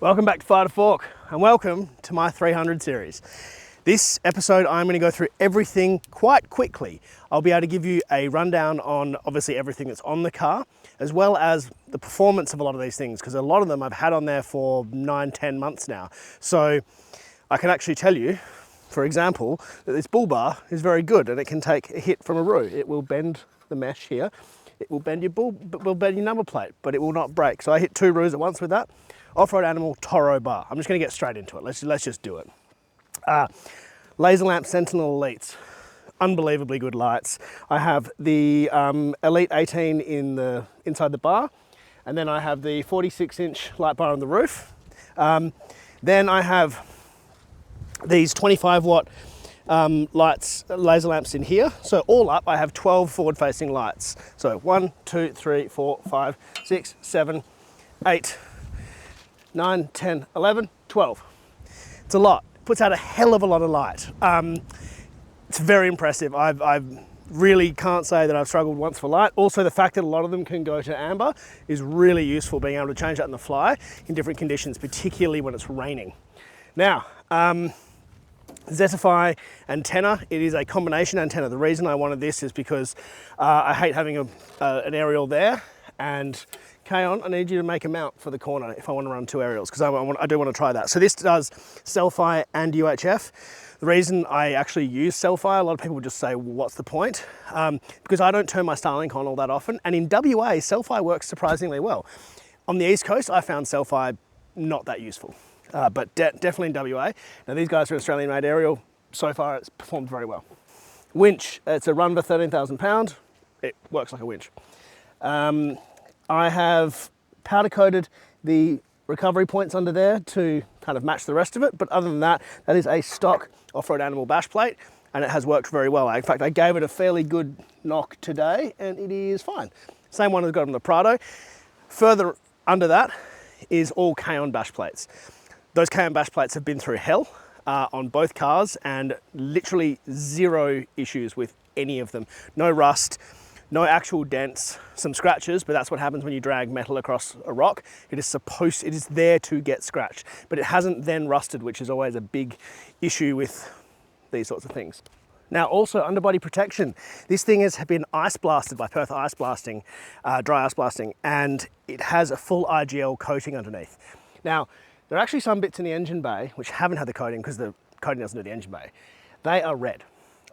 Welcome back to Fire to Fork and welcome to my 300 series. This episode I'm going to go through everything quite quickly. I'll be able to give you a rundown on obviously everything that's on the car, as well as the performance of a lot of these things, because a lot of them I've had on there for 9-10 months now. So I can actually tell you, for example, that this bull bar is very good and it can take a hit from a roo. It will bend the mesh here, it will bend your number plate, but it will not break. So I hit 2 roos at once with that. Off-road Animal Toro bar. I'm just going to get straight into it. Let's just do it. Laser lamp Sentinel Elites, unbelievably good lights. I have the Elite 18 inside the bar, and then I have the 46-inch light bar on the roof. Then I have these 25-watt lights, laser lamps in here. So all up, I have 12 forward-facing lights. So 1, 2, 3, 4, 5, 6, 7, 8. 9, 10, 11, 12. It's a lot. Puts out a hell of a lot of light. It's very impressive. I really can't say that I've struggled once for light. Also, the fact that a lot of them can go to amber is really useful, being able to change that on the fly in different conditions, particularly when it's raining. Now, Zetify antenna. It is a combination antenna. The reason I wanted this is because I hate having an aerial there, and Kaon, I need you to make a mount for the corner if I want to run 2 aerials, because I do want to try that. So this does Selfie and UHF. The reason I actually use Selfie, a lot of people would just say, well, what's the point? Because I don't turn my Starlink on all that often. And in WA, Selfie works surprisingly well. On the East Coast, I found Selfie not that useful, but definitely in WA. Now these guys are Australian-made aerial. So far, it's performed very well. Winch, it's a Runva 13,000 pound. It works like a winch. I have powder coated the recovery points under there to kind of match the rest of it. But other than that, that is a stock off-road Animal bash plate, and it has worked very well. In fact, I gave it a fairly good knock today and it is fine. Same one as got on the Prado. Further under that is all Kaon bash plates. Those Kaon bash plates have been through hell on both cars, and literally 0 issues with any of them. No rust. No actual dents, some scratches, but that's what happens when you drag metal across a rock. It is there to get scratched, but it hasn't then rusted, which is always a big issue with these sorts of things. Now also underbody protection. This thing has been ice blasted by Perth Ice Blasting, dry ice blasting, and it has a full IGL coating underneath. Now, there are actually some bits in the engine bay which haven't had the coating because the coating doesn't do the engine bay. They are red.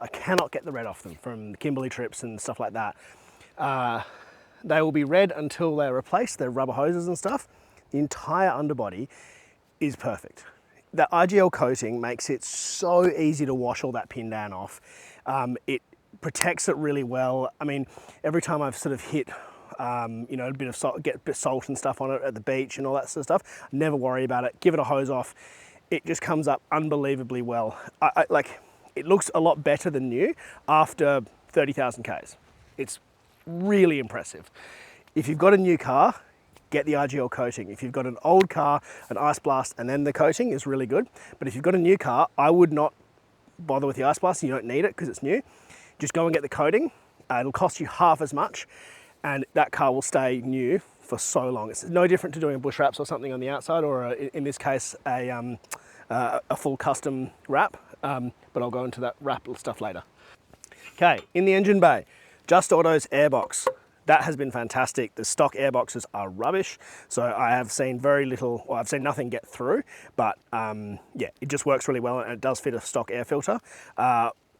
I cannot get the red off them from the Kimberley trips and stuff like that. They will be red until they're replaced. They're rubber hoses and stuff. The entire underbody is perfect. The IGL coating makes it so easy to wash all that pin down off. It protects it really well. I mean, every time I've sort of hit you know, a bit of salt, get a bit of salt and stuff on it at the beach and all that sort of stuff, never worry about it. Give it a hose off. It just comes up unbelievably well. It looks a lot better than new after 30,000 Ks. It's really impressive. If you've got a new car, get the IGL coating. If you've got an old car, an ice blast and then the coating is really good. But if you've got a new car, I would not bother with the ice blast. You don't need it because it's new. Just go and get the coating. It'll cost you half as much and that car will stay new for so long. It's no different to doing a bush wraps or something on the outside, or in this case, a full custom wrap. But I'll go into that wrap stuff later. Okay, in the engine bay, Just Auto's airbox. That has been fantastic. The stock airboxes are rubbish, so I have seen very little, or I've seen nothing get through, but yeah, it just works really well and it does fit a stock air filter.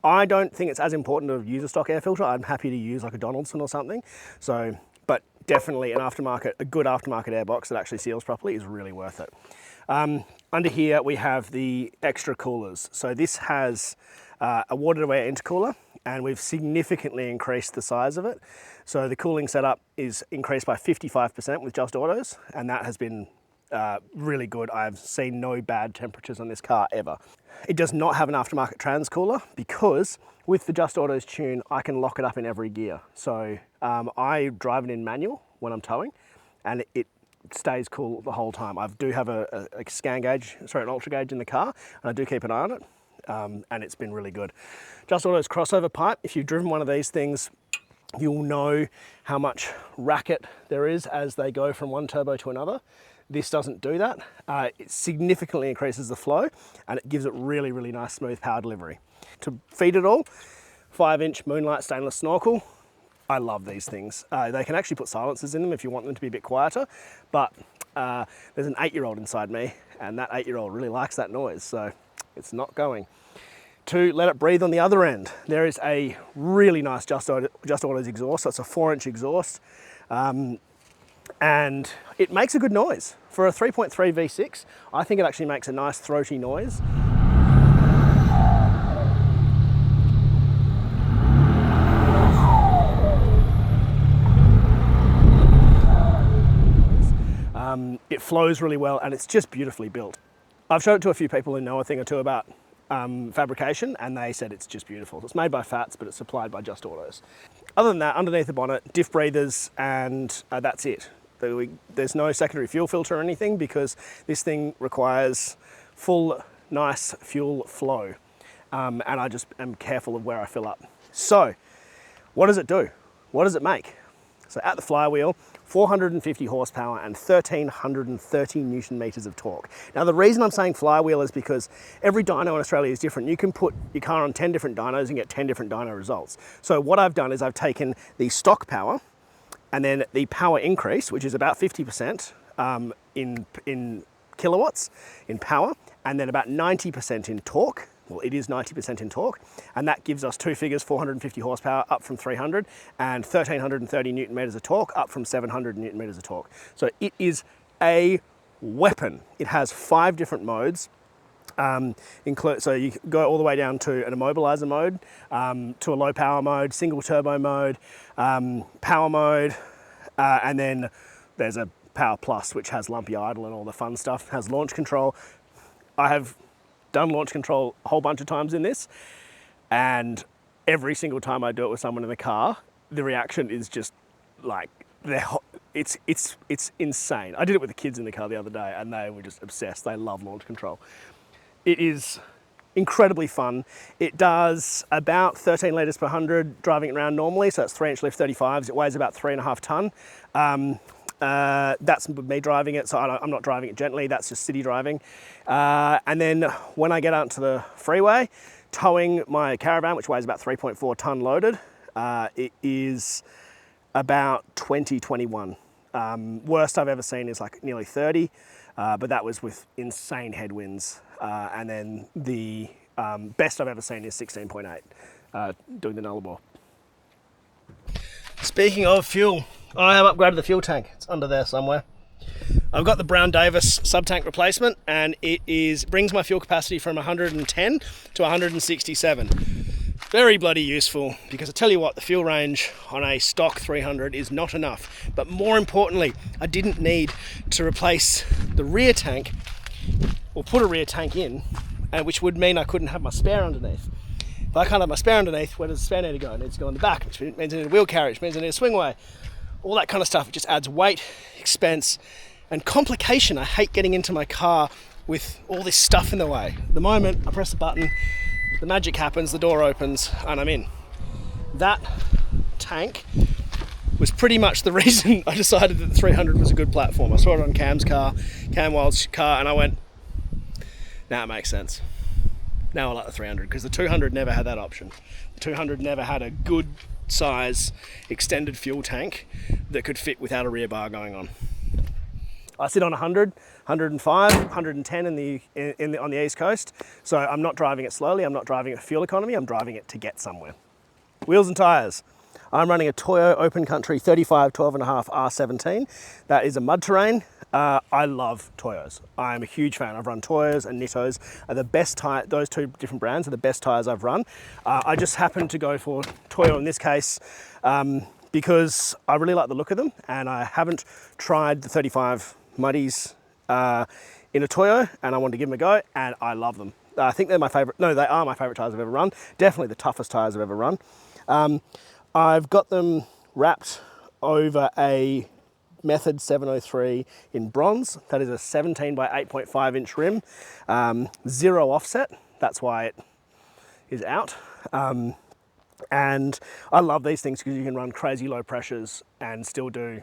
I don't think it's as important to use a stock air filter. I'm happy to use like a Donaldson or something. So, but definitely a good aftermarket airbox that actually seals properly is really worth it. Under here we have the extra coolers. So this has a water-to-air intercooler, and we've significantly increased the size of it. So the cooling setup is increased by 55% with Just Autos, and that has been really good. I've seen no bad temperatures on this car ever. It does not have an aftermarket trans cooler because with the Just Autos tune, I can lock it up in every gear. So I drive it in manual when I'm towing, and it stays cool the whole time. I do have an ultra gauge in the car, and I do keep an eye on it, and it's been really good. Just Auto's crossover pipe, if you've driven one of these things, you'll know how much racket there is as they go from one turbo to another. This doesn't do that. It significantly increases the flow and it gives it really, really nice smooth power delivery. To feed it all, 5-inch Moonlight stainless snorkel. I love these things. They can actually put silencers in them if you want them to be a bit quieter, but there's an 8-year-old inside me and that 8-year-old really likes that noise, so it's not going. To let it breathe on the other end, there is a really nice Just Autos exhaust. So it's a 4-inch exhaust. And it makes a good noise. For a 3.3 V6, I think it actually makes a nice throaty noise. It flows really well and it's just beautifully built. I've showed it to a few people who know a thing or two about fabrication and they said it's just beautiful. It's made by Fats, but it's supplied by Just Autos. Other than that, underneath the bonnet, diff breathers, and that's it. There's no secondary fuel filter or anything because this thing requires full, nice fuel flow. And I just am careful of where I fill up. So, what does it do? What does it make? So at the flywheel, 450 horsepower and 1,330 Newton meters of torque. Now the reason I'm saying flywheel is because every dyno in Australia is different. You can put your car on 10 different dynos and get 10 different dyno results. So what I've done is I've taken the stock power and then the power increase, which is about 50% in kilowatts in power, and then about 90% in torque. Well, it is 90% in torque, and that gives us two figures, 450 horsepower up from 300, and 1,330 Newton meters of torque up from 700 Newton meters of torque. So it is a weapon. It has 5 different modes. So you go all the way down to an immobilizer mode, to a low power mode, single turbo mode, power mode, and then there's a power plus, which has lumpy idle and all the fun stuff, has launch control. I have done launch control a whole bunch of times in this, and every single time I do it with someone in the car, the reaction is just like, it's insane. I did it with the kids in the car the other day and they were just obsessed. They love launch control. It is incredibly fun. It does about 13 litres per 100 driving it around normally, so it's 3-inch lift 35s. It weighs about 3.5 tonne. That's me driving it, so I'm not driving it gently, that's just city driving. And then when I get out to the freeway, towing my caravan, which weighs about 3.4 tonne loaded, it is about 20, 21. Worst I've ever seen is like nearly 30, but that was with insane headwinds. And then the best I've ever seen is 16.8, doing the Nullarbor. Speaking of fuel, I have upgraded the fuel tank. It's under there somewhere. I've got the Brown Davis sub-tank replacement, and it brings my fuel capacity from 110 to 167. Very bloody useful, because I tell you what, the fuel range on a stock 300 is not enough. But more importantly, I didn't need to replace the rear tank, or put a rear tank in, which would mean I couldn't have my spare underneath. If I can't have my spare underneath, where does the spare need to go? It needs to go in the back, which means I need a wheel carriage, which means I need a swingway. All that kind of stuff. It just adds weight, expense, and complication. I hate getting into my car with all this stuff in the way. At the moment, I press a button, the magic happens, the door opens, and I'm in. That tank was pretty much the reason I decided that the 300 was a good platform. I saw it on Cam Wild's car, and I went, nah, it makes sense. Now I like the 300, because the 200 never had that option. The 200 never had a good size extended fuel tank that could fit without a rear bar going on. I sit on 100, 105, 110 on the East Coast, so I'm not driving it slowly, I'm not driving it for fuel economy, I'm driving it to get somewhere. Wheels and tyres. I'm running a Toyo Open Country 35 12.5 R17. That is a mud terrain. I love Toyos. I'm a huge fan. I've run Toyos and Nittos. Are the best tire. Those two different brands are the best tires I've run. I just happened to go for Toyo in this case because I really like the look of them, and I haven't tried the 35 muddies in a Toyo, and I wanted to give them a go, and I love them. I think they're my favorite. No, they are my favorite tires I've ever run. Definitely the toughest tires I've ever run. I've got them wrapped over a Method 703 in bronze. That is a 17 by 8.5 inch rim, 0 offset. That's why it is out. And I love these things because you can run crazy low pressures and still do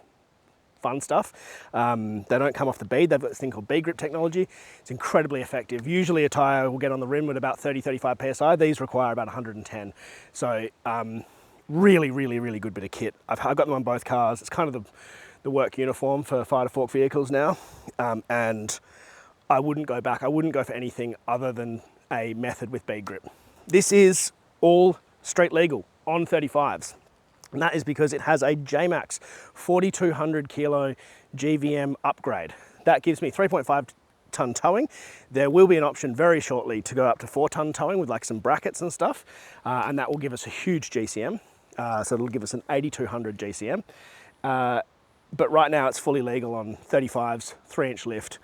fun stuff. They don't come off the bead. They've got this thing called bead grip technology. It's incredibly effective. Usually a tyre will get on the rim at about 30, 35 PSI. These require about 110. So really, really, really good bit of kit. I've got them on both cars. It's kind of the work uniform for fire to fork vehicles now. And I wouldn't go back. I wouldn't go for anything other than a method with bead grip. This is all street legal on 35s. And that is because it has a J-Max 4200 kilo GVM upgrade. That gives me 3.5 ton towing. There will be an option very shortly to go up to 4 ton towing with like some brackets and stuff. And that will give us a huge GCM. So it'll give us an 8200 GCM. But right now it's fully legal on 35s, 3-inch lift,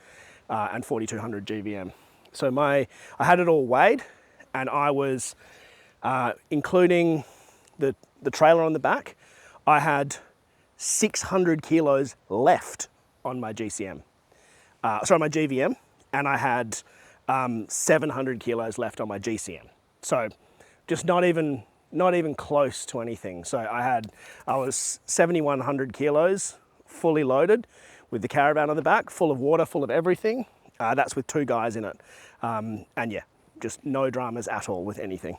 and 4200 GVM. So I had it all weighed, and I was, including the trailer on the back, I had 600 kilos left on my GCM. My GVM, and I had 700 kilos left on my GCM. So just not even close to anything. So I was 7,100 kilos fully loaded with the caravan on the back, full of water, full of everything. That's with 2 guys in it. And yeah, just no dramas at all with anything.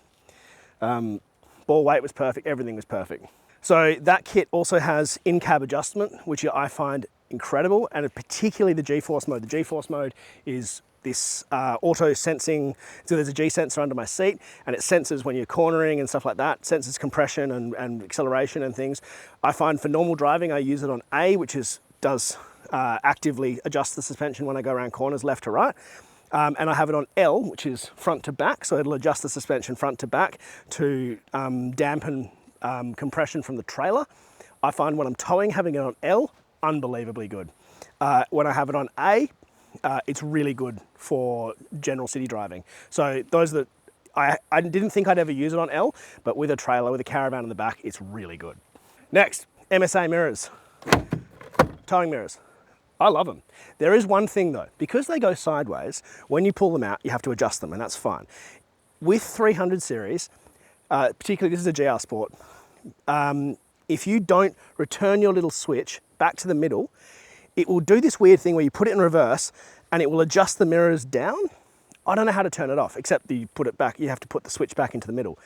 Ball weight was perfect, everything was perfect. So that kit also has in-cab adjustment, which I find incredible, and particularly the G-force mode. The G-force mode is this auto sensing, so there's a G-sensor under my seat, and it senses when you're cornering and stuff like that, senses compression and acceleration and things. I find for normal driving, I use it on A, which does actively adjust the suspension when I go around corners left to right. And I have it on L, which is front to back, so it'll adjust the suspension front to back to dampen compression from the trailer. I find when I'm towing, having it on L, unbelievably good. When I have it on A, it's really good for general city driving. So those that I didn't think I'd ever use it on L, but with a trailer, with a caravan in the back, it's really good. Next, MSA mirrors, towing mirrors. I love them. There is one thing though, because they go sideways, when you pull them out, you have to adjust them, and that's fine. With 300 series, particularly this is a GR Sport, if you don't return your little switch back to the middle, it will do this weird thing where you put it in reverse and it will adjust the mirrors down. I don't know how to turn it off, except that you put it back, you have to put the switch back into the middle.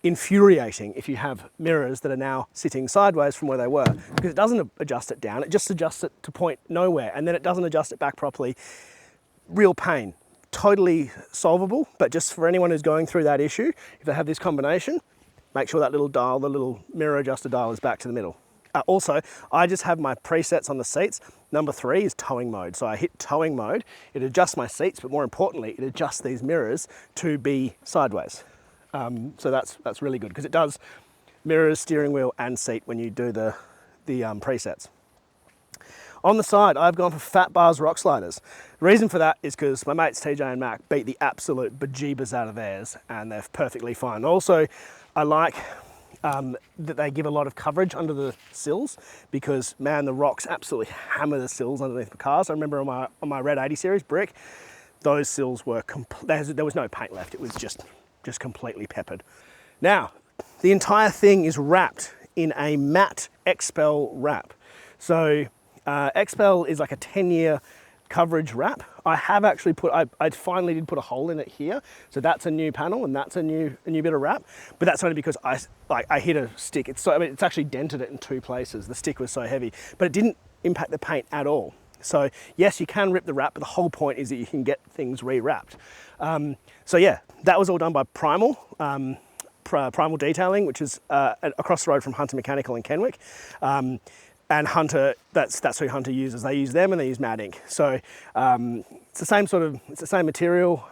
Infuriating if you have mirrors that are now sitting sideways from where they were, because it doesn't adjust it down, it just adjusts it to point nowhere, and then it doesn't adjust it back properly. Real pain. Totally solvable, but just for anyone who's going through that issue, if they have this combination, make sure that little dial, the little mirror adjuster dial, is back to the middle. Also, I just have my presets on the seats. Number 3 is towing mode. So I hit towing mode, it adjusts my seats, but more importantly, it adjusts these mirrors to be sideways. So that's really good, because it does mirrors, steering wheel and seat when you do the presets. On the side, I've gone for fat bars rock sliders. The reason for that is because my mates TJ and Mac beat the absolute bejeebers out of theirs, and they're perfectly fine. Also, I like that they give a lot of coverage under the sills, because man, the rocks absolutely hammer the sills underneath the cars. I remember on my Red 80 series brick, those sills were there was no paint left. It was just completely peppered. Now, the entire thing is wrapped in a matte Expel wrap. So Expel is like a 10-year coverage wrap. I have actually I finally did put a hole in it here. So that's a new panel, and that's a new bit of wrap. But that's only because I hit a stick. It's actually dented it in 2 places. The stick was so heavy, but it didn't impact the paint at all. So yes, you can rip the wrap, but the whole point is that you can get things re-wrapped. So yeah, that was all done by Primal, Primal Detailing, which is across the road from Hunter Mechanical in Kenwick. And Hunter, that's who Hunter uses. They use them, and they use Mad Ink. So it's the same material.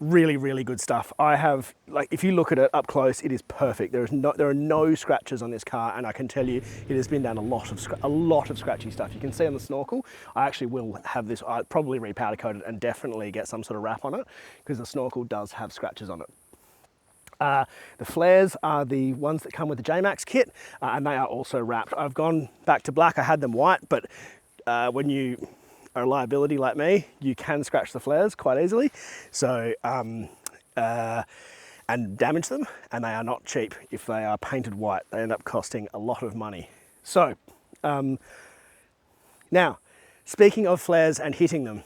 Really, really good stuff. I have, if you look at it up close, it is perfect. There are no scratches on this car, and I can tell you it has been down a lot of scratchy stuff. You can see on the snorkel, I actually will have this, I'll probably repowder coat it and definitely get some sort of wrap on it, because the snorkel does have scratches on it. The flares are the ones that come with the J-Max kit, and they are also wrapped. I've gone back to black. I had them white, but when you are a liability like me, you can scratch the flares quite easily. So, and damage them, and they are not cheap. If they are painted white, they end up costing a lot of money. So, Now, speaking of flares and hitting them,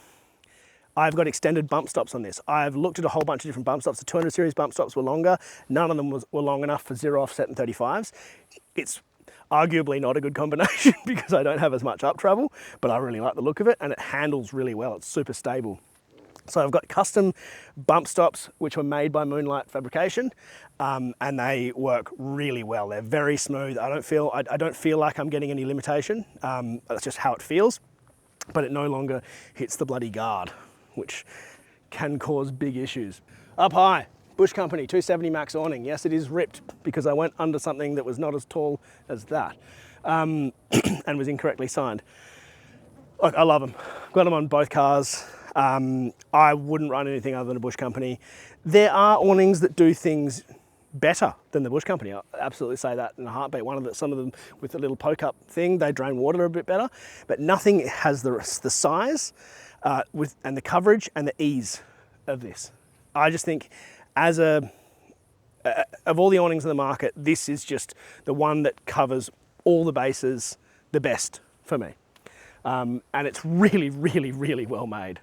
I've got extended bump stops on this. I've looked at a whole bunch of different bump stops. The 200 series bump stops were longer. None of them were long enough for zero offset and 35s. It's arguably not a good combination because I don't have as much up travel, but I really like the look of it and it handles really well. It's super stable. So I've got custom bump stops which were made by Moonlight Fabrication, and they work really well. They're very smooth. I don't feel like I'm getting any limitation. That's just how it feels, but it no longer hits the bloody guard, which can cause big issues. Up high, Bush Company 270 max awning. Yes, it is ripped because I went under something that was not as tall as that, and was incorrectly signed. Look, I love them. Got them on both cars. I wouldn't run anything other than a Bush Company. There are awnings that do things better than the Bush Company. I'll absolutely say that in a heartbeat. Some of them with a little poke-up thing, they drain water a bit better, but nothing has the size and the coverage and the ease of this. I just think of all the awnings in the market, this is just the one that covers all the bases the best for me. And it's really, really, really well made.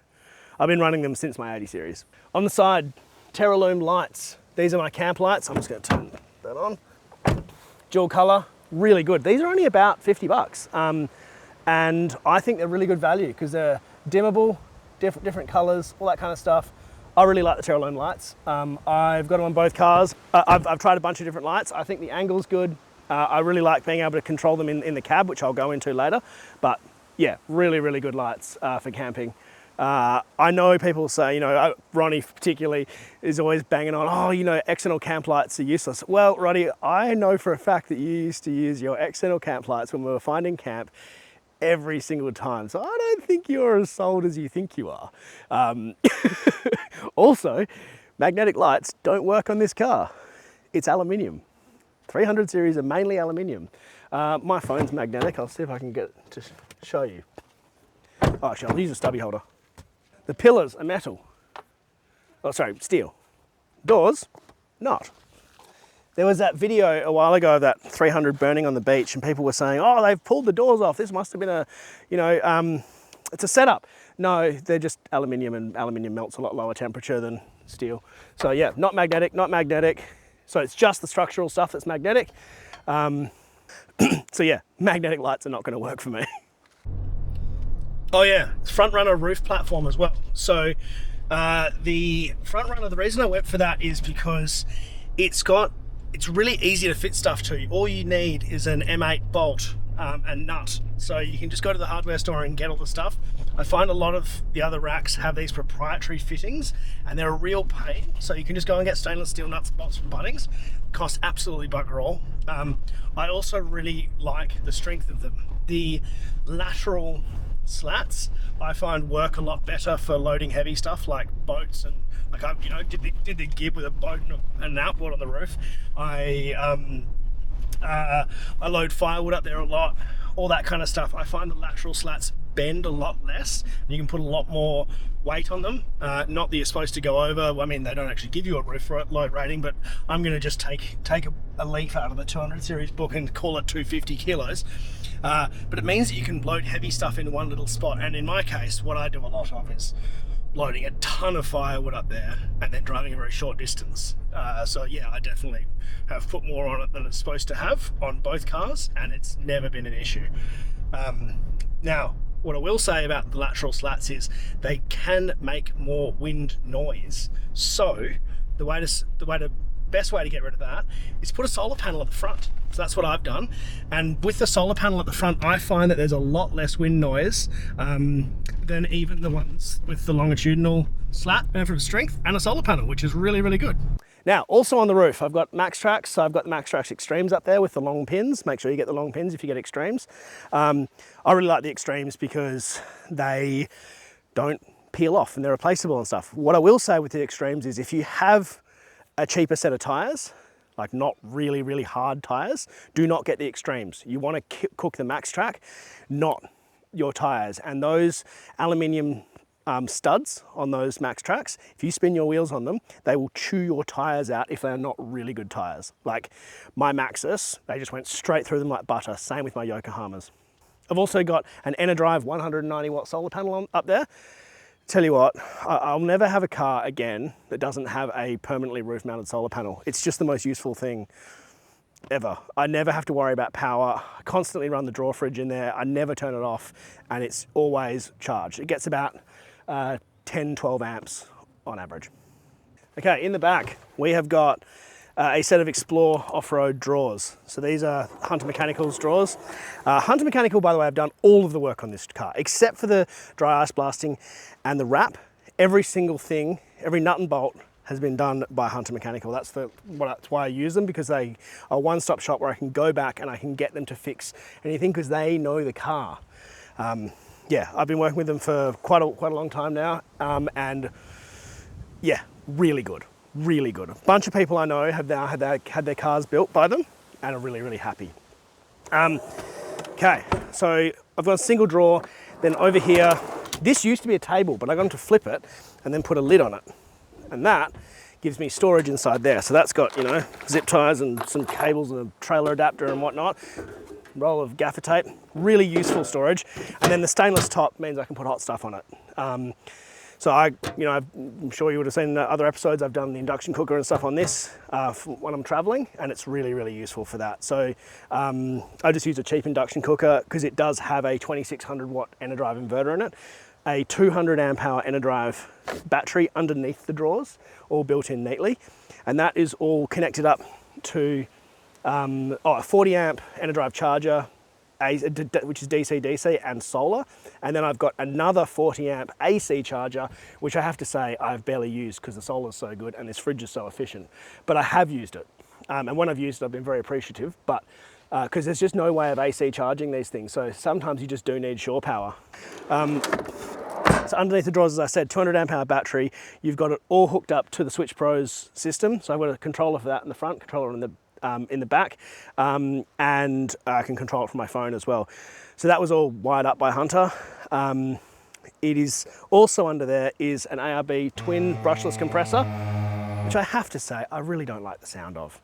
I've been running them since my 80 series. On the side, Terralume lights. These are my camp lights. I'm just going to turn that on. Dual color, really good. These are only about 50 bucks. And I think they're really good value because they're dimmable, different colors, all that kind of stuff. I really like the Terralume lights. I've got them on both cars. I've tried a bunch of different lights. I think the angle's good. I really like being able to control them in the cab, which I'll go into later. But yeah, really, really good lights for camping. I know people say, you know, Ronnie particularly is always banging on, oh, you know, external camp lights are useless. Well, Ronnie, I know for a fact that you used to use your external camp lights when we were finding camp every single time. So I don't think you're as sold as you think you are. Also, magnetic lights don't work on this car. It's aluminium. 300 series are mainly aluminium. My phone's magnetic. I'll see if I can get it to show you. Oh, actually, I'll use a stubby holder. The pillars are metal. Oh, sorry, steel. Doors, not. There was that video a while ago of that 300 burning on the beach and people were saying, oh, they've pulled the doors off. This must have been a, you know, it's a setup. No, they're just aluminium, and aluminium melts a lot lower temperature than steel. So yeah, not magnetic, not magnetic. So it's just the structural stuff that's magnetic. So yeah, magnetic lights are not going to work for me. Oh yeah, front runner roof platform as well. So the front runner, the reason I went for that is because it's really easy to fit stuff to. All you need is an M8 bolt and nut. So you can just go to the hardware store and get all the stuff. I find a lot of the other racks have these proprietary fittings and they're a real pain. So you can just go and get stainless steel nuts and bolts from Bunnings. Cost absolutely bugger all. I also really like the strength of them. The lateral slats I find work a lot better for loading heavy stuff like boats, and like I did the gib with a boat and an outboard on the roof. I load firewood up there a lot, all that kind of stuff. I find the lateral slats bend a lot less. You can put a lot more weight on them. Not that you're supposed to go over. I mean, they don't actually give you a roof load rating, but I'm going to just take a leaf out of the 200 series book and call it 250 kilos. But it means that you can load heavy stuff in one little spot. And in my case, what I do a lot of is loading a ton of firewood up there and then driving a very short distance. So yeah, I definitely have put more on it than it's supposed to have on both cars, and it's never been an issue. Now, what I will say about the lateral slats is they can make more wind noise. So the best way to get rid of that is put a solar panel at the front. So that's what I've done. And with the solar panel at the front, I find that there's a lot less wind noise than even the ones with the longitudinal slat for strength and a solar panel, which is really, really good. Now, also on the roof, I've got Max Tracks. So I've got the Max Tracks Extremes up there with the long pins. Make sure you get the long pins if you get Extremes. I really like the Extremes because they don't peel off and they're replaceable and stuff. What I will say with the Extremes is if you have a cheaper set of tires, like not really, really hard tires, do not get the Extremes. You want to cook the Max Track, not your tires. And those aluminium studs on those Max Tracks, if you spin your wheels on them, they will chew your tires out if they're not really good tires. Like my Maxus, they just went straight through them like butter. Same with my Yokohamas. I've also got an EnerDrive 190 watt solar panel up there. Tell you what, I'll never have a car again that doesn't have a permanently roof mounted solar panel. It's just the most useful thing ever. I never have to worry about power. I constantly run the drawer fridge in there. I never turn it off, and it's always charged. It gets about 10, 12 amps on average. Okay, in the back, we have got a set of Explore off-road drawers. So these are Hunter Mechanical's drawers. Hunter Mechanical, by the way, have done all of the work on this car, except for the dry ice blasting and the wrap. Every single thing, every nut and bolt has been done by Hunter Mechanical. That's why I use them, because they are a one-stop shop where I can go back and I can get them to fix anything because they know the car. Yeah, I've been working with them for quite a long time now, and yeah, really good. Really good. A bunch of people I know have now had their cars built by them and are really, really happy. Okay, so I've got a single drawer. Then over here, this used to be a table, but I got them to flip it and then put a lid on it. And that gives me storage inside there. So that's got, you know, zip ties and some cables and a trailer adapter and whatnot. Roll of gaffer tape, really useful storage. And then the stainless top means I can put hot stuff on it. So I'm sure you would have seen in the other episodes, I've done the induction cooker and stuff on this when I'm traveling, and it's really, really useful for that. So I just use a cheap induction cooker because it does have a 2600 watt EnerDrive inverter in it, a 200 amp hour EnerDrive battery underneath the drawers, all built in neatly. And that is all connected up to a 40 amp EnerDrive charger, which is DC-DC and solar. And then I've got another 40 amp AC charger, which I have to say I've barely used because the solar is so good and this fridge is so efficient. But I have used it. And when I've used it, I've been very appreciative, but because there's just no way of AC charging these things. So sometimes you just do need shore power. So underneath the drawers, as I said, 200 amp hour battery. You've got it all hooked up to the Switch Pros system. So I've got a controller for that in the front, controller in the back, and I can control it from my phone as well. So that was all wired up by Hunter. It is also under there is an ARB twin brushless compressor, which I have to say, I really don't like the sound of.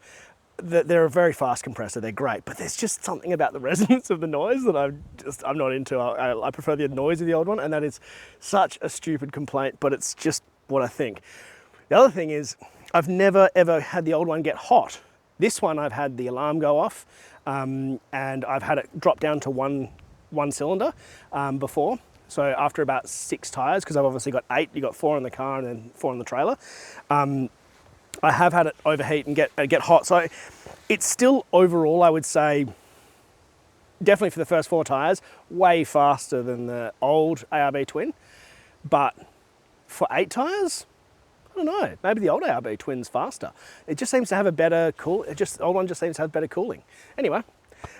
They're a very fast compressor, they're great, but there's just something about the resonance of the noise that I'm not into. I prefer the noise of the old one, and that is such a stupid complaint, but it's just what I think. The other thing is, I've never ever had the old one get hot. This one I've had the alarm go off, and I've had it drop down to one cylinder before. So after about 6 tires, because I've obviously got 8, you got 4 in the car and then 4 in the trailer. I have had it overheat and get hot. So it's still overall, I would say, definitely for the first 4 tires, way faster than the old ARB twin. But for 8 tires, I don't know, maybe the old ARB twin's faster. It just seems to have a better the old one just seems to have better cooling. Anyway,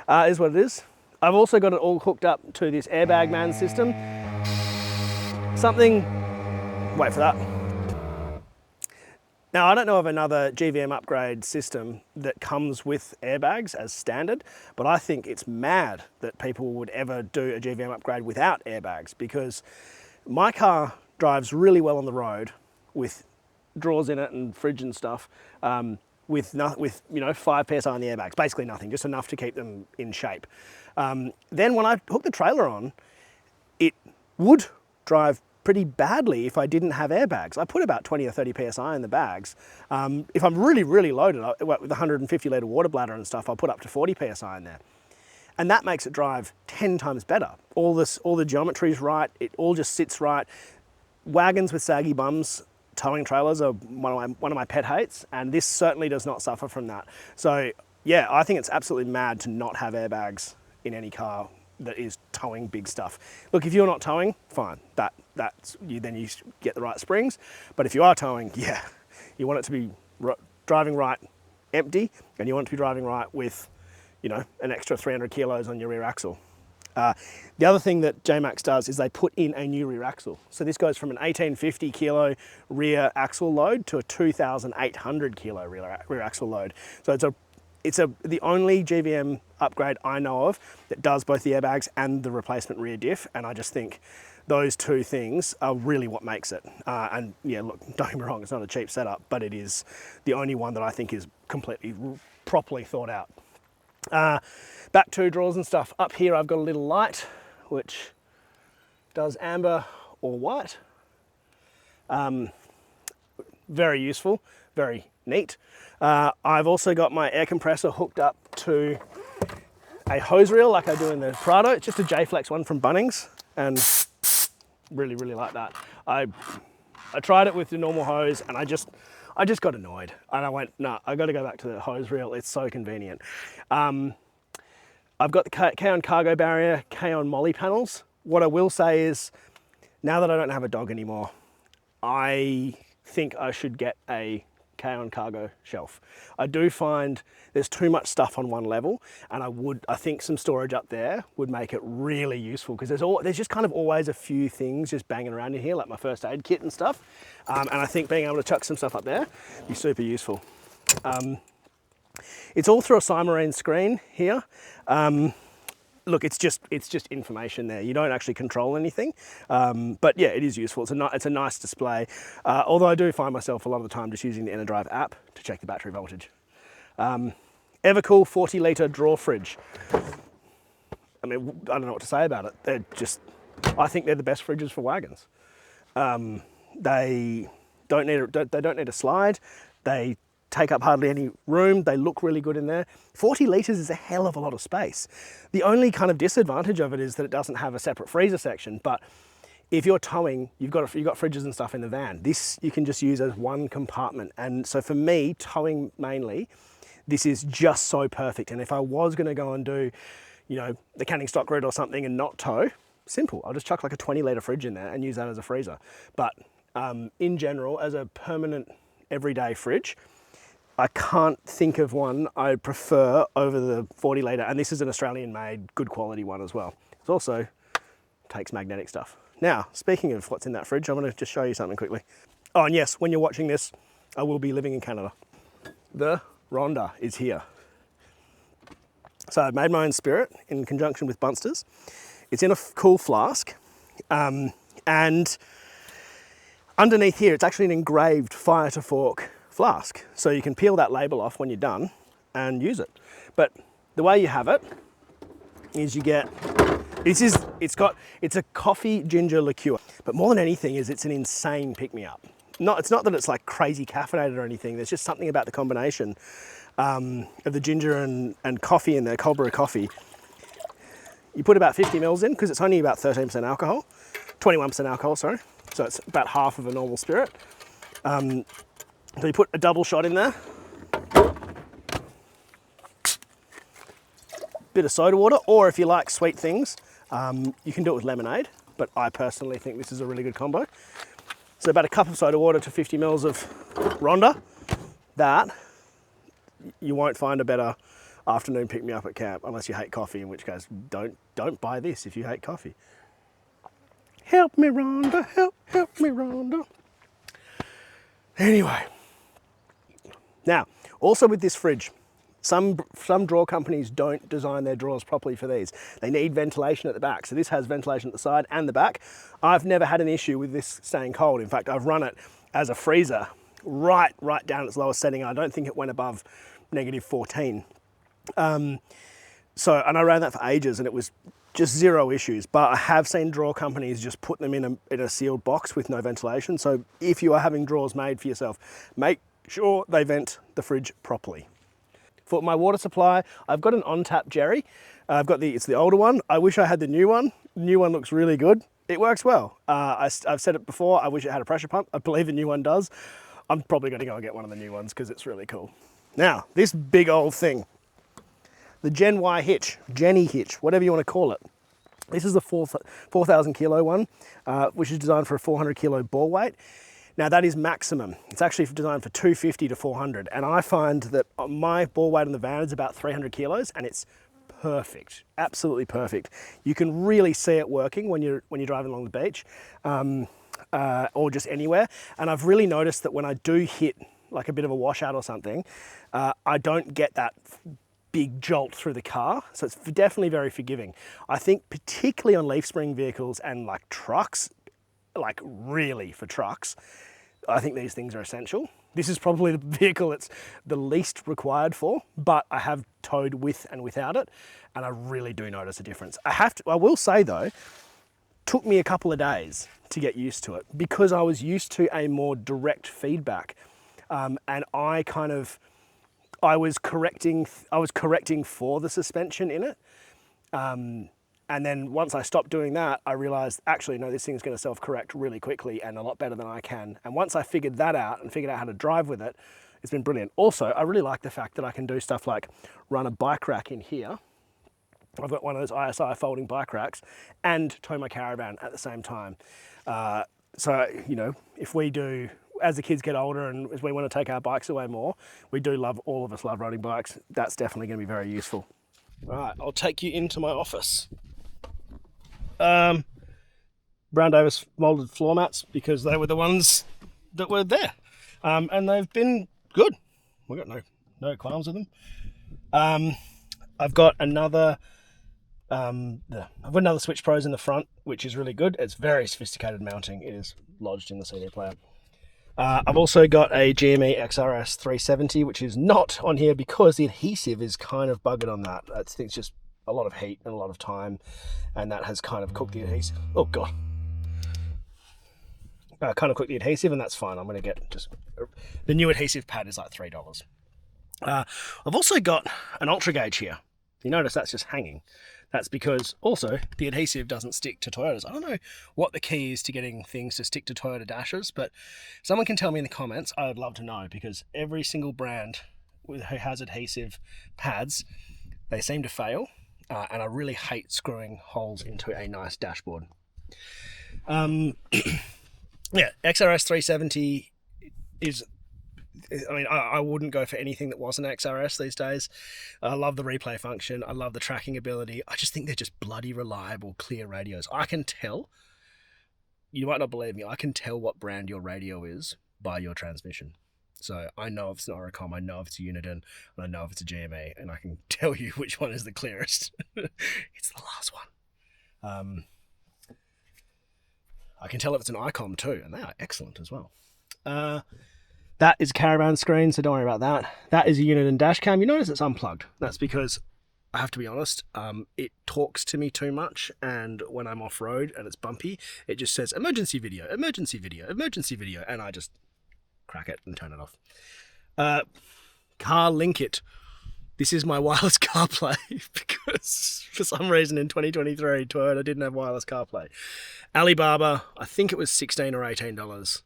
is what it is. I've also got it all hooked up to this Airbag Man system. Wait for that. Now, I don't know of another GVM upgrade system that comes with airbags as standard, but I think it's mad that people would ever do a GVM upgrade without airbags, because my car drives really well on the road with drawers in it and fridge and stuff, with 5 PSI on the airbags, basically nothing, just enough to keep them in shape. Then when I hook the trailer on, it would drive pretty badly if I didn't have airbags. I put about 20 or 30 PSI in the bags. If I'm really, really loaded, with 150 litre water bladder and stuff, I'll put up to 40 PSI in there. And that makes it drive 10 times better. All the geometry's right, it all just sits right. Wagons with saggy bums, towing trailers are one of my pet hates, and this certainly does not suffer from that. So yeah, I think it's absolutely mad to not have airbags in any car that is towing big stuff. Look, if you're not towing, fine. Then you get the right springs. But if you are towing, yeah, you want it to be driving right empty, and you want it to be driving right with, an extra 300 kilos on your rear axle. The other thing that J-Max does is they put in a new rear axle. So this goes from an 1850 kilo rear axle load to a 2,800 kilo rear axle load. So it's the only GVM upgrade I know of that does both the airbags and the replacement rear diff, and I just think those two things are really what makes it. And yeah, look, don't get me wrong, it's not a cheap setup, but it is the only one that I think is completely, properly thought out. Back two drawers and stuff. Up here I've got a little light which does amber or white. Very useful, very neat. I've also got my air compressor hooked up to a hose reel like I do in the Prado. It's just a J-Flex one from Bunnings, and really, really like that. I tried it with the normal hose and I just got annoyed, and I went, no, I got to go back to the hose reel. It's so convenient. I've got the K-On cargo barrier, K-On molly panels. What I will say is, now that I don't have a dog anymore, I think I should get a K-On cargo shelf. I do find there's too much stuff on one level, and I think some storage up there would make it really useful, because there's just kind of always a few things just banging around in here, like my first aid kit and stuff. And I think being able to chuck some stuff up there would be super useful. It's all through a Cymarine screen here. Look, it's just information there. You don't actually control anything, but yeah, it is useful. It's a nice display. Although I do find myself a lot of the time just using the EnerDrive app to check the battery voltage. Evercool 40 litre drawer fridge. I mean, I don't know what to say about it. I think they're the best fridges for wagons. They don't need a slide. They take up hardly any room. They look really good in there. 40 litres is a hell of a lot of space. The only kind of disadvantage of it is that it doesn't have a separate freezer section, but if you're towing, you've got fridges and stuff in the van. This you can just use as one compartment. And so for me, towing mainly, this is just so perfect. And if I was gonna go and do, the canning stock route or something and not tow, simple. I'll just chuck like a 20 litre fridge in there and use that as a freezer. But in general, as a permanent everyday fridge, I can't think of one I prefer over the 40 litre, and this is an Australian made, good quality one as well. It also takes magnetic stuff. Now, speaking of what's in that fridge, I'm gonna just show you something quickly. Oh, and yes, when you're watching this, I will be living in Canada. The Ronda is here. So I've made my own spirit in conjunction with Bunsters. It's in a cool flask, and underneath here, it's actually an engraved fire to fork flask. So you can peel that label off when you're done and use it. But the way you have it is you get, it's a coffee ginger liqueur. But more than anything it's an insane pick-me-up. It's not that it's like crazy caffeinated or anything. There's just something about the combination of the ginger and coffee in there, cold brew coffee. You put about 50 mils in because it's only about 13% alcohol, 21% alcohol, sorry. So it's about half of a normal spirit. So you put a double shot in there, bit of soda water, or if you like sweet things, you can do it with lemonade, but I personally think this is a really good combo. So about a cup of soda water to 50 mils of Ronda. That, you won't find a better afternoon pick-me-up at camp, unless you hate coffee, in which case don't buy this if you hate coffee. Help me, Ronda, help me, Ronda. Anyway. Now, also with this fridge, some drawer companies don't design their drawers properly for these. They need ventilation at the back. So this has ventilation at the side and the back. I've never had an issue with this staying cold. In fact, I've run it as a freezer right down its lowest setting. I don't think it went above -14. And I ran that for ages and it was just zero issues. But I have seen drawer companies just put them in a sealed box with no ventilation. So if you are having drawers made for yourself, make sure they vent the fridge properly. For my water supply, I've got an on-tap Jerry. It's the older one. I wish I had the new one. The new one looks really good. It works well. I've said it before, I wish it had a pressure pump. I believe the new one does. I'm probably gonna go and get one of the new ones because it's really cool. Now, this big old thing, the Gen Y hitch, Jenny hitch, whatever you want to call it. This is the 4,000 kilo one, which is designed for a 400 kilo ball weight. Now that is maximum. It's actually designed for 250 to 400. And I find that my ball weight in the van is about 300 kilos and it's perfect, absolutely perfect. You can really see it working when you're driving along the beach or just anywhere. And I've really noticed that when I do hit like a bit of a washout or something, I don't get that big jolt through the car. So it's definitely very forgiving. I think particularly on leaf spring vehicles and like trucks, like really for trucks, I think these things are essential. This is probably the vehicle it's the least required for, but I have towed with and without it, and I really do notice a difference. I will say though, took me a couple of days to get used to it because I was used to a more direct feedback, and I was correcting for the suspension in it. And then once I stopped doing that, I realized, actually, no, this thing's going to self-correct really quickly and a lot better than I can. And once I figured that out and figured out how to drive with it, it's been brilliant. Also, I really like the fact that I can do stuff like run a bike rack in here. I've got one of those ISI folding bike racks and tow my caravan at the same time. So, you know, if we do, as the kids get older and as we want to take our bikes away more, all of us love riding bikes. That's definitely going to be very useful. All right, I'll take you into my office. Brown Davis molded floor mats because they were the ones that were there, and they've been good. We've got no qualms with them. I've got another Switch Pros in the front, which is really good. It's very sophisticated mounting. It is lodged in the CD player. I've also got a GME XRS 370, which is not on here because the adhesive is kind of buggered on that. I think it's just a lot of heat and a lot of time, and that has kind of cooked the adhesive. Oh God. Kind of cooked the adhesive, and that's fine. I'm going to get the new adhesive pad is like $3. I've also got an ultra gauge here. You notice that's just hanging. That's because also the adhesive doesn't stick to Toyotas. I don't know what the key is to getting things to stick to Toyota dashes, but if someone can tell me in the comments, I would love to know, because every single brand who has adhesive pads, they seem to fail, and I really hate screwing holes into a nice dashboard. Yeah, XRS 370 is... I mean, I wouldn't go for anything that wasn't XRS these days. I love the replay function. I love the tracking ability. I just think they're just bloody reliable, clear radios. I can tell, you might not believe me, I can tell what brand your radio is by your transmission. So I know if it's an Oricom, I know if it's a Uniden, and I know if it's a GME, and I can tell you which one is the clearest. It's the last one. I can tell if it's an ICOM too, and they are excellent as well. That is a caravan screen, so don't worry about that. That is a Uniden dash cam. You notice it's unplugged. That's because, I have to be honest, it talks to me too much, and when I'm off-road and it's bumpy, it just says emergency video, emergency video, emergency video, and I just crack it and turn it off. Car link it. This is my wireless CarPlay because for some reason in 2023, Toyota didn't have wireless CarPlay. Alibaba, I think it was $16 or $18,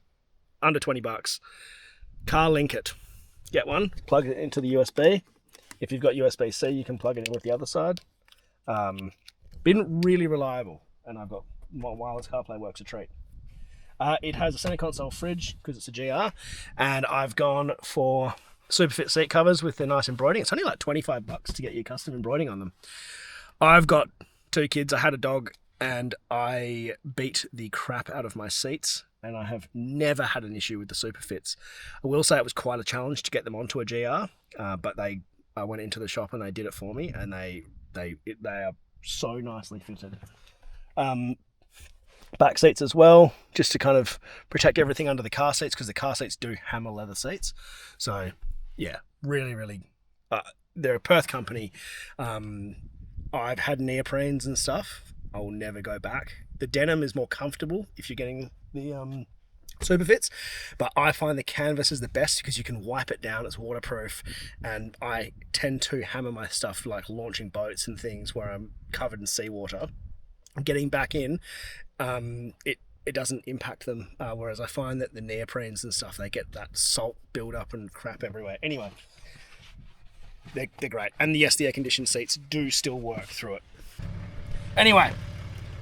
under 20 bucks. Car link it. Get one, plug it into the USB. If you've got USB-C, you can plug it in with the other side. Been really reliable, and I've got wireless CarPlay works a treat. It has a center console fridge because it's a GR, and I've gone for super fit seat covers with the nice embroidering. It's only like 25 bucks to get your custom embroidering on them. I've got 2 kids, I had a dog, and I beat the crap out of my seats, and I have never had an issue with the super fits. I will say it was quite a challenge to get them onto a GR, but I went into the shop and they did it for me, and they are so nicely fitted. Back seats as well, just to kind of protect everything under the car seats, because the car seats do hammer leather seats. So yeah, really, they're a Perth company. I've had neoprenes and stuff. I will never go back. The denim is more comfortable if you're getting the super fits, but I find the canvas is the best because you can wipe it down, it's waterproof, and I tend to hammer my stuff like launching boats and things where I'm covered in seawater. Getting back in, it doesn't impact them, whereas I find that the neoprenes and stuff, they get that salt build up and crap everywhere. Anyway, they're great, and yes, the air conditioned seats do still work through it. Anyway,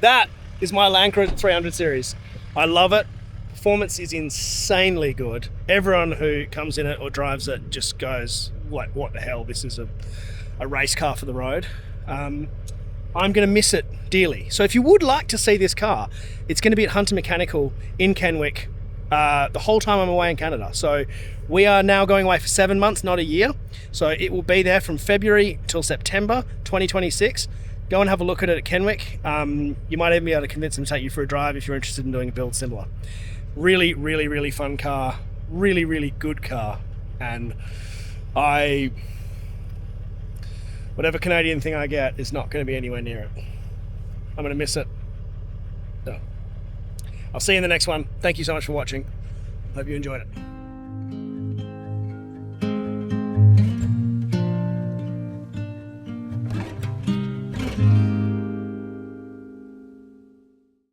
that is my Land Cruiser 300 series. I love it. Performance is insanely good. Everyone who comes in it or drives it just goes, like, what the hell, this is a race car for the road. I'm going to miss it dearly. So if you would like to see this car, it's going to be at Hunter Mechanical in Kenwick the whole time I'm away in Canada. So we are now going away for 7 months, not a year. So it will be there from February till September 2026. Go and have a look at it at Kenwick. You might even be able to convince them to take you for a drive if you're interested in doing a build similar. Really fun car. really, really good car, and whatever Canadian thing I get is not going to be anywhere near it. I'm going to miss it. So, I'll see you in the next one. Thank you so much for watching. Hope you enjoyed it.